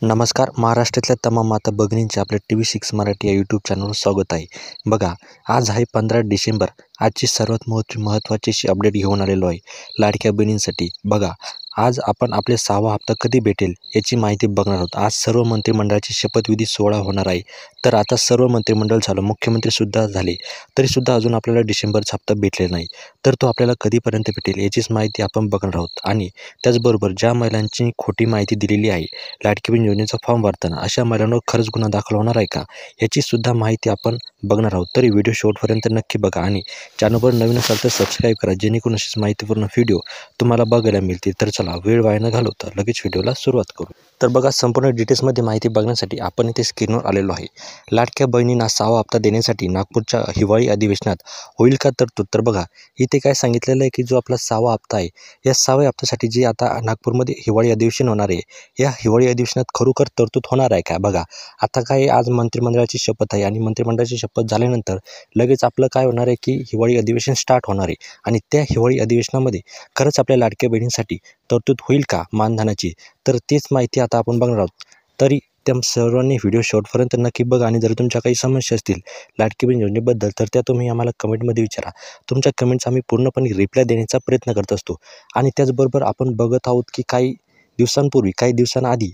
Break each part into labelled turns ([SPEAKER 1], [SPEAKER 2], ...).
[SPEAKER 1] नमस्कार. महाराष्ट्रातल्या तमाम माता भगिनींचे आपल्या TV6 मराठी या यूट्यूब चॅनलवर स्वागत आहे. बघा, आज आहे 15 डिसेंबर. आजची सर्वात महत्त्वाची अशी अपडेट घेऊन आलेलो आहे लाडक्या बहिणींसाठी. बघा, आज आपण आपले 6वा हप्ता कधी भेटेल याची माहिती बघणार आहोत. आज सर्व मंत्रिमंडळाची शपथविधी सोहळा होणार आहे. तर आता सर्व मंत्रिमंडळ झालं, मुख्यमंत्रीसुद्धा झाले, तरीसुद्धा अजून आपल्याला डिसेंबरचा हप्ता भेटलेला नाही. तर तो आपल्याला कधीपर्यंत भेटेल याचीच माहिती आपण बघणार आहोत. आणि त्याचबरोबर ज्या महिलांची खोटी माहिती दिलेली आहे लाडकी बहीण योजनेचा फॉर्म भरताना, अशा महिलांवर खरंच गुन्हा दाखल होणार आहे का, याचीसुद्धा माहिती आपण बघणार आहोत. तरी व्हिडिओ शेवटपर्यंत नक्की बघा आणि चॅनलवर नवीन असाल तर सबस्क्राईब करा, जेणेकरून अशीच माहितीपूर्ण व्हिडिओ तुम्हाला बघायला मिळतील. तर चला, वेळ वाया न घालवता लगेच व्हिडिओला सुरुवात करू. तर बघा, संपूर्ण डिटेल्समध्ये माहिती बघण्यासाठी आपण इथे स्क्रीनवर आलेलो आहे. लाडक्या बहिणींना 6वा हप्ता देण्यासाठी नागपूरच्या हिवाळी अधिवेशनात होईल का तरतूद. तर बघा, इथे काय सांगितलेलं आहे की जो आपला 6वा हप्ता आहे, या 6व्या हप्त्यासाठी जी आता नागपूरमध्ये हिवाळी अधिवेशन होणार आहे, या हिवाळी अधिवेशनात खरोखर तरतूद होणार आहे का. बघा, आता काय आज मंत्रिमंडळाची शपथ आहे आणि मंत्रिमंडळाची शपथ झाल्यानंतर लगेच आपलं काय होणार आहे की हिवाळी अधिवेशन स्टार्ट होणार आहे. आणि त्या हिवाळी अधिवेशनामध्ये खरंच आपल्या लाडक्या बहिणींसाठी तरतूद होईल का मानधनाची, तर तीच माहिती आता आपण बघणार आहोत. तरी त्या सर्वांनी व्हिडिओ शेवटपर्यंत नक्की बघा. आणि जर तुमच्या काही समस्या असतील लाडकी बहीण योजनेबद्दल, तर त्या तुम्ही आम्हाला कमेंटमध्ये विचारा. तुमच्या कमेंट्स आम्ही पूर्णपणे रिप्लाय देण्याचा प्रयत्न करत असतो. आणि त्याचबरोबर आपण बघत आहोत की काही दिवसांआधी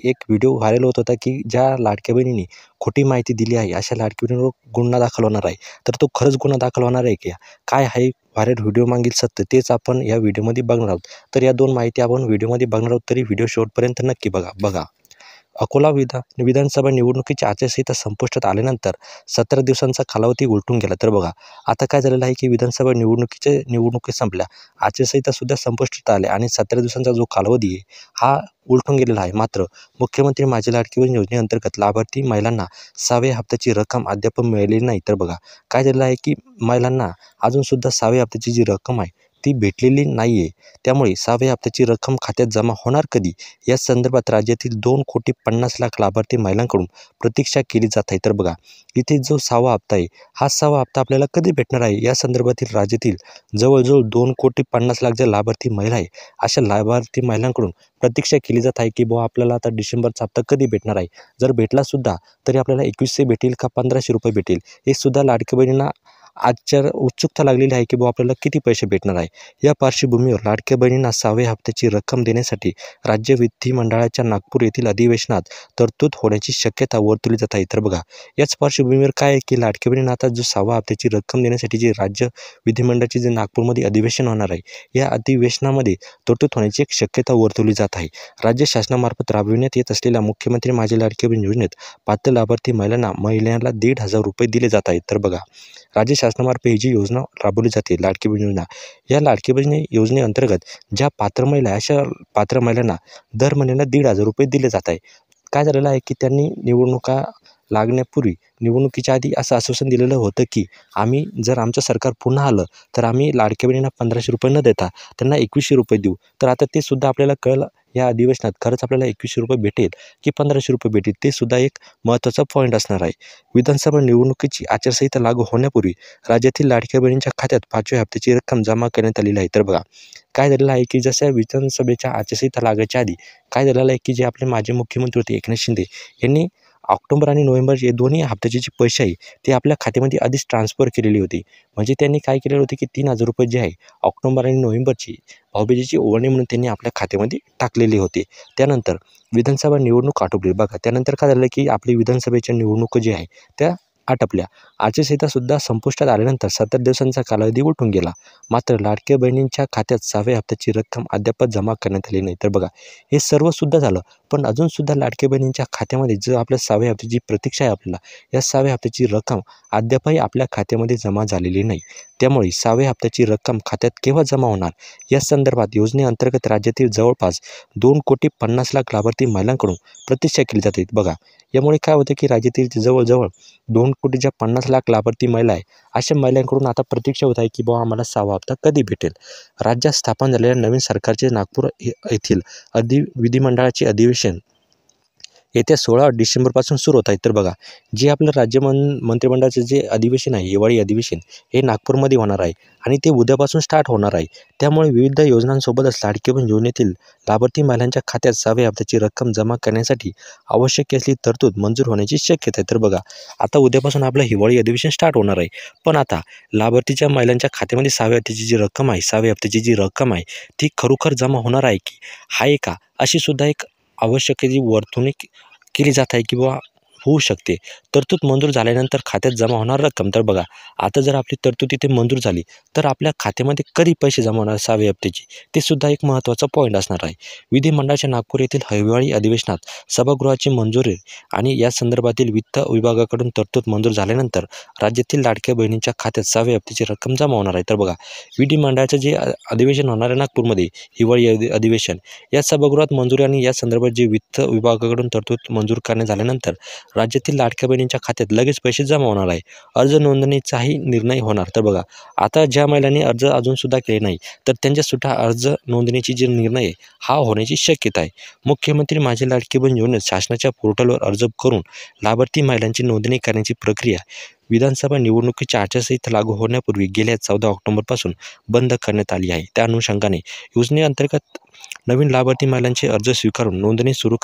[SPEAKER 1] एक व्हिडिओ व्हायरल होत होता की ज्या लाडक्या बहिणींनी खोटी माहिती दिली आहे, अशा लाडक्या बहिणींवर गुन्हा दाखल होणार आहे. तर तो खरंच गुन्हा दाखल होणार आहे की काय आहे व्हायरल व्हिडिओ मागील सत्य, तेच आपण या व्हिडिओमध्ये बघणार आहोत. तर या दोन माहिती आपण व्हिडिओमध्ये बघणार आहोत. तरी व्हिडिओ शेवटपर्यंत नक्की बघा. अकोला विधानसभा निवडणुकीची आचारसंहिता संपुष्टात आल्यानंतर 17 दिवसांचा कालावधी उलटून गेला. तर बघा, आता काय झालेलं आहे की विधानसभा निवडणुकी संपल्या, आचारसंहितासुद्धा संपुष्टात आल्या आणि 17 दिवसांचा जो कालावधी आहे हा उलटून गेलेला आहे. मात्र मुख्यमंत्री माझी लाडकी बहीण योजनेअंतर्गत लाभार्थी महिलांना 6व्या हप्त्याची रक्कम अद्याप मिळालेली नाही. तर बघा, काय झालेलं आहे की महिलांना अजूनसुद्धा 6व्या हप्त्याची जी रक्कम आहे ती भेटलेली नाही आहे. त्यामुळे 6व्या हप्त्याची रक्कम खात्यात जमा होणार कधी, या संदर्भात राज्यातील 2,50,00,000 लाभार्थी महिलांकडून प्रतीक्षा केली जात आहे. तर बघा, इथे जो 6वा हप्ता आहे, हा 6वा हप्ता आपल्याला कधी भेटणार आहे, या संदर्भातील राज्यातील जवळजवळ 2,50,00,000 ज्या लाभार्थी महिला आहे, अशा लाभार्थी महिलांकडून प्रतीक्षा केली जात आहे की बुवा आपल्याला आता डिसेंबरचा हप्ता कधी भेटणार आहे. जर भेटलासुद्धा तरी आपल्याला 2100 भेटेल का 1500 रुपये भेटेल, हे सुद्धा लाडक्या बहिणींना उत्सुकता लागलेली आहे की बुवा आपल्याला किती पैसे भेटणार आहे. या पार्श्वभूमीवर लाडक्या बहिणींना 6व्या हप्त्याची रक्कम देण्यासाठी राज्य विधिमंडळाच्या नागपूर येथील अधिवेशनात तरतूद होण्याची शक्यता वर्तवली जात आहे. तर बघा, याच पार्श्वभूमीवर काय आहे की लाडक्या बहिणींना आता जो 6व्या हप्त्याची रक्कम देण्यासाठी जे राज्य विधिमंडळाचे जे नागपूरमध्ये अधिवेशन होणार आहे, या अधिवेशनामध्ये तरतूद होण्याची एक शक्यता वर्तवली जात आहे. राज्य शासनामार्फत राबविण्यात येत असलेल्या मुख्यमंत्री माझी लाडकी बहीण योजनेत पात्र लाभार्थी महिलांना 1,500 रुपये दिले जात आहेत. तर बघा, राज्य शासनामार्फत ही जी योजना राबवली जाते लाडकी बहीण योजना, या लाडकी बहीण योजनेअंतर्गत ज्या पात्र महिला आहे, अशा पात्र महिलांना दर महिन्याला 1,500 रुपये दिले जात आहे. काय झालेलं आहे की त्यांनी निवडणुका लागण्यापूर्वी, निवडणुकीच्या आधी असं आश्वासन दिलेलं होतं की आम्ही जर आमचं सरकार पुन्हा आलं तर आम्ही लाडक्या बहिणींना 1,500 रुपये न देता त्यांना 2,100 रुपये देऊ. तर आता ते सुद्धा आपल्याला कळलं या अधिवेशनात, खरंच आपल्याला 2,100 रुपये भेटेल की 1,500 रुपये भेटेल, ते सुद्धा एक महत्त्वाचा पॉईंट असणार आहे. विधानसभा निवडणुकीची आचारसंहिता लागू होण्यापूर्वी राज्यातील लाडक्या बहिणींच्या खात्यात 5व्या हप्त्याची रक्कम जमा करण्यात आलेली आहे. तर बघा, काय झालेलं आहे की जसं विधानसभेच्या आचारसंहिता लागायच्या आधी काय झालेलं आहे की जे आपले माजी मुख्यमंत्री होते एकनाथ शिंदे यांनी ऑक्टोबर आणि नोव्हेंबर हे दोन्ही हप्त्याचे जे पैसे आहे ते आपल्या खात्यामध्ये आधीच ट्रान्सफर केलेली होती. म्हणजे त्यांनी काय केलेलं होते की 3,000 रुपये जे आहे ऑक्टोबर आणि नोव्हेंबरची भाऊबीजेची ओवाळणी म्हणून त्यांनी आपल्या खात्यामध्ये टाकलेले होते. त्यानंतर विधानसभा निवडणूक आटोपली. बघा, त्यानंतर काय झालं की आपली विधानसभेच्या निवडणूक जी आहे त्या आटपल्या. आचारसंहितासुद्धा संपुष्टात आल्यानंतर 70 दिवसांचा कालावधी उलटून गेला. मात्र लाडक्या बहिणींच्या खात्यात 6व्या हप्त्याची रक्कम अद्याप जमा करण्यात आली नाही. तर बघा, हे सर्वसुद्धा झालं, पण अजूनसुद्धा लाडक्या बहिणींच्या खात्यामध्ये जो आपल्या 6व्या हप्त्याची प्रतीक्षा आहे आपल्याला, या 6व्या हप्त्याची रक्कम अद्यापही आपल्या खात्यामध्ये जमा झालेली नाही. त्यामुळे 6व्या हप्त्याची रक्कम खात्यात केव्हा जमा होणार, या संदर्भात योजनेअंतर्गत राज्यातील जवळपास 2,50,00,000 लाभार्थी महिलांकडून प्रतीक्षा केली जाते. बघा, यामुळे काय होतं की राज्यातील जवळजवळ 2,50,00,000 लाभार्थी महिला आहे, अशा महिलांकडून आता प्रतीक्षा होत आहे की बुवा आम्हाला 6वा हप्ता कधी भेटेल. राज्यात स्थापन झालेल्या नवीन सरकारचे नागपूर येथील विधिमंडळाचे अधिवेशन येत्या 16 डिसेंबरपासून सुरू होत आहे. तर बघा, जे आपलं मंत्रिमंडळाचं जे अधिवेशन आहे, हिवाळी अधिवेशन हे नागपूरमध्ये होणार आहे आणि ते उद्यापासून स्टार्ट होणार आहे. त्यामुळे विविध योजनांसोबतच लाडकी बहीण योजनेतील लाभार्थी महिलांच्या खात्यात 6व्या हप्त्याची रक्कम जमा करण्यासाठी आवश्यक असलेली तरतूद मंजूर होण्याची शक्यता आहे. तर बघा, आता उद्यापासून आपलं हिवाळी अधिवेशन स्टार्ट होणार आहे. पण आता लाभार्थीच्या महिलांच्या खात्यामध्ये 6व्या हप्त्याची जी रक्कम आहे, 6व्या हप्त्याची जी रक्कम आहे, ती खरोखर जमा होणार आहे की आहे का? अशी सुद्धा एक आवश्यकतेची वर्तवणूक केली जात आहे किंवा होऊ शकते. तरतूद मंजूर झाल्यानंतर खात्यात जमा होणार रक्कम. तर बघा, आता जर आपली तरतूद तिथे मंजूर झाली, तर आपल्या खात्यामध्ये कधी पैसे जमा होणार 6व्या हप्त्याची, ते सुद्धा एक महत्त्वाचा पॉईंट असणार आहे. विधिमंडळाच्या नागपूर येथील हिवाळी अधिवेशनात सभागृहाची मंजुरी आणि या संदर्भातील वित्त विभागाकडून तरतूद मंजूर झाल्यानंतर राज्यातील लाडक्या बहिणींच्या खात्यात 6व्या हप्त्याची रक्कम जमा होणार आहे. तर बघा, विधिमंडळाचं जे अधिवेशन होणार आहे नागपूरमध्ये, हिवाळी अधिवेशन, या सभागृहात मंजुरी आणि या संदर्भात जे वित्त विभागाकडून तरतूद मंजूर करण्यात झाल्यानंतर राज्यातील लाडक्या बहिणींच्या खात्यात लगेच पैसे जमा होणार आहे. अर्ज नोंदणीचाही निर्णय होणार. तर बघा, आता ज्या महिलांनी अर्ज अजूनसुद्धा केले नाही, तर त्यांच्यासुद्धा अर्ज नोंदणीची जी निर्णय आहे हा होण्याची शक्यता आहे. मुख्यमंत्री माझी लाडकी बहीण योजनेत शासनाच्या पोर्टलवर अर्ज करून लाभार्थी महिलांची नोंदणी करण्याची प्रक्रिया विधानसभा निवडणुकीच्या आचारसंहिता लागू होण्यापूर्वी गेल्या 14 ऑक्टोबरपासून बंद करण्यात आली आहे. त्या अनुषंगाने योजनेअंतर्गत नवीन लाभार्थी महिलांचे अर्ज स्वीकारून नोंदणी सुरू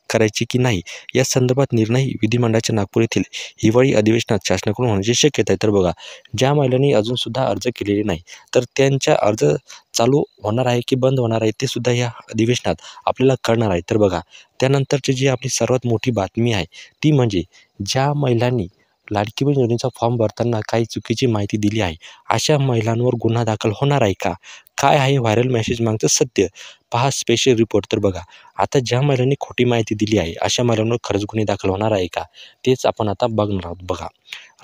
[SPEAKER 1] करायची की नाही या संदर्भात निर्णय विधिमंडळाच्या नागपूर येथील हिवाळी अधिवेशनात शासनाकडून होण्याची शक्यता आहे. तर बघा, ज्या महिलांनी अजूनसुद्धा अर्ज केलेले नाही, तर त्यांचा अर्ज चालू होणार आहे की बंद होणार आहे ते सुद्धा या अधिवेशनात आपल्याला कळणार आहे. तर बघा, त्यानंतरची जी आपली सर्वात मोठी बातमी आहे ती म्हणजे ज्या महिलांनी लाडकी बहीण योजनेचा फॉर्म भरताना काही चुकीची माहिती दिली आहे, अशा महिलांवर गुन्हा दाखल होणार आहे का? काय आहे व्हायरल मेसेज मागचं सत्य? पहा स्पेशल रिपोर्ट. तर बघा, आता ज्या महिलांनी खोटी माहिती दिली आहे, अशा महिलांवर खरंच गुन्हे दाखल होणार आहे का? तेच आपण आता बघणार आहोत. बघा,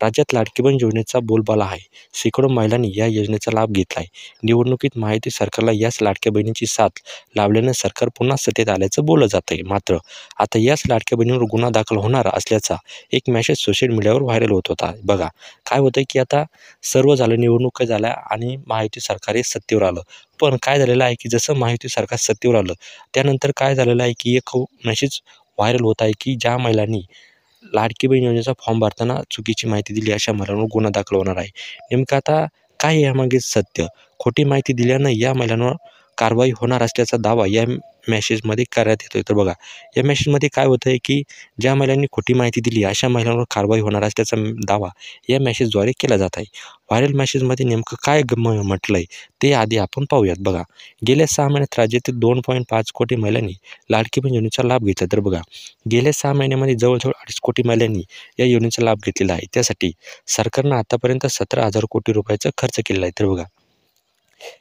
[SPEAKER 1] राज्यात लाडकी बहीण योजनेचा बोलबाला आहे. शेकडो महिलांनी या योजनेचा लाभ घेतला आहे. निवडणुकीत महायुती सरकारला याच लाडक्या बहिणींची साथ लाभल्यानं सरकार पुन्हा सत्तेत आल्याचं बोललं जात आहे. मात्र आता याच लाडक्या बहिणीवर गुन्हा दाखल होणार असल्याचा एक मेसेज सोशल मीडियावर व्हायरल होत होता. बघा, काय होतं की आता सर्व झालं, निवडणुका झाल्या आणि महायुती सरकार हे सत्तेवर आलं. पण काय झालेलं आहे की जसं महायुती सरकार सत्तेवर आलं, त्यानंतर काय झालेलं आहे की एक मेसेज व्हायरल होत आहे की ज्या महिलांनी लाडकी बहीण योजनेचा फॉर्म भरताना चुकीची माहिती दिली, अशा महिलांवर गुन्हा दाखल होणार आहे. नेमकं आता काय यामागे सत्य? खोटी माहिती दिल्यानं या महिलांवर कारवाई होणार असल्याचा दावा या मेसेजमध्ये करण्यात येतोय. तर बघा, या मेसेजमध्ये काय होतं आहे की ज्या महिलांनी खोटी माहिती दिली, अशा महिलांवर कारवाई होणार असल्याचा दावा या मेसेजद्वारे केला जात आहे. व्हायरल मेसेजमध्ये नेमकं काय म्हटलं आहे ते आधी आपण पाहूयात. बघा, गेल्या 6 महिन्यात राज्यातील 2.5 कोटी महिलांनी लाडकी बहीण योजनेचा लाभ घेतला. तर बघा, गेल्या 6 महिन्यामध्ये जवळजवळ 2.5 कोटी महिलांनी या योजनेचा लाभ घेतलेला आहे. त्यासाठी सरकारनं आतापर्यंत 17,000 कोटी रुपयाचा खर्च केलेला आहे. तर बघा,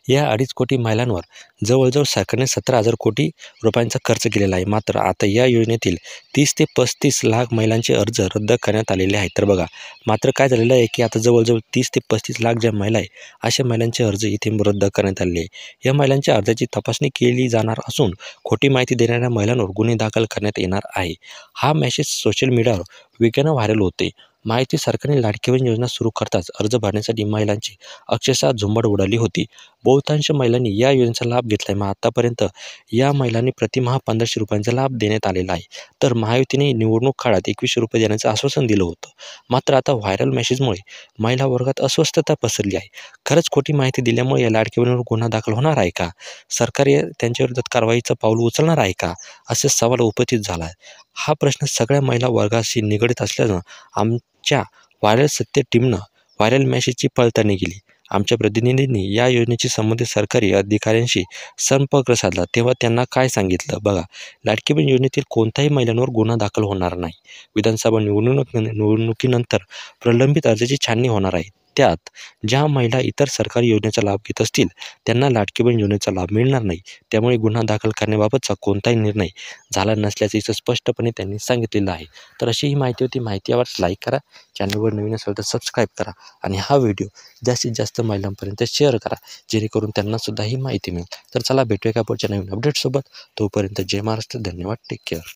[SPEAKER 1] या 2.5 कोटी महिलांवर जवळजवळ सरकारने 17,000 कोटी रुपयांचा खर्च केलेला आहे. मात्र आता या योजनेतील 30 ते 35 लाख महिलांचे अर्ज रद्द करण्यात आलेले आहेत. तर बघा, मात्र काय झालेलं आहे की आता जवळजवळ 30 ते 35 लाख ज्या महिला आहे, अशा महिलांचे अर्ज इथे रद्द करण्यात आलेले आहे. या महिलांच्या अर्जाची तपासणी केली जाणार असून खोटी माहिती देणाऱ्या महिलांवर गुन्हे दाखल करण्यात येणार आहे. हा मेसेज सोशल मीडियावर वेगानं व्हायरल होते. महायुती सरकारने लाडकी बहीण योजना सुरू करताच अर्ज भरण्यासाठी महिलांची अक्षरशः झुंबड उडाली होती. बहुतांश महिलांनी या योजनेचा लाभ घेतला आहे. मग आतापर्यंत या महिलांनी प्रतिमाह 1,500 रुपयांचा लाभ देण्यात आलेला आहे. तर महायुतीने निवडणूक काळात 2,100 रुपये देण्याचं आश्वासन दिलं होतं. मात्र आता व्हायरल मेसेजमुळे महिला वर्गात अस्वस्थता पसरली आहे. खरंच खोटी माहिती दिल्यामुळे या लाडक्या बहिणीवर गुन्हा दाखल होणार आहे का? सरकार त्यांच्या विरोधात कारवाईचं पाऊल उचलणार आहे का? असे सवाल उपस्थित झाला आहे. हा प्रश्न सगळ्या महिला वर्गाशी निगडीत असल्यानं आमच्या व्हायरल सत्य टीमनं व्हायरल मेसेजची पडताळणी केली. आमच्या प्रतिनिधींनी या योजनेशी संबंधित सरकारी अधिकाऱ्यांशी संपर्क साधला, तेव्हा त्यांना काय सांगितलं? बघा, लाडकी बहीण योजनेतील कोणत्याही महिलांवर गुन्हा दाखल होणार नाही. विधानसभा निवडणुकीनंतर प्रलंबित अर्जाची छाननी होणार आहे. त्यात ज्या महिला इतर सरकारी योजनेचा लाभ घेत असतील त्यांना लाडकी बहीण योजनेचा लाभ मिळणार नाही. त्यामुळे गुन्हा दाखल करण्याबाबतचा कोणताही निर्णय झाला नसल्याचं इथं स्पष्टपणे त्यांनी सांगितलेलं आहे. तर अशी ही माहिती होती. माहिती आवडल्यास लाईक करा, चॅनलवर नवीन असेल तर सबस्क्राईब करा आणि हा व्हिडिओ जास्तीत जास्त महिलांपर्यंत शेअर करा, जेणेकरून त्यांनासुद्धा ही माहिती मिळेल. तर चला, भेटूया का पुढच्या नवीन अपडेटसोबत. तोपर्यंत जय महाराष्ट्र. धन्यवाद. Take care.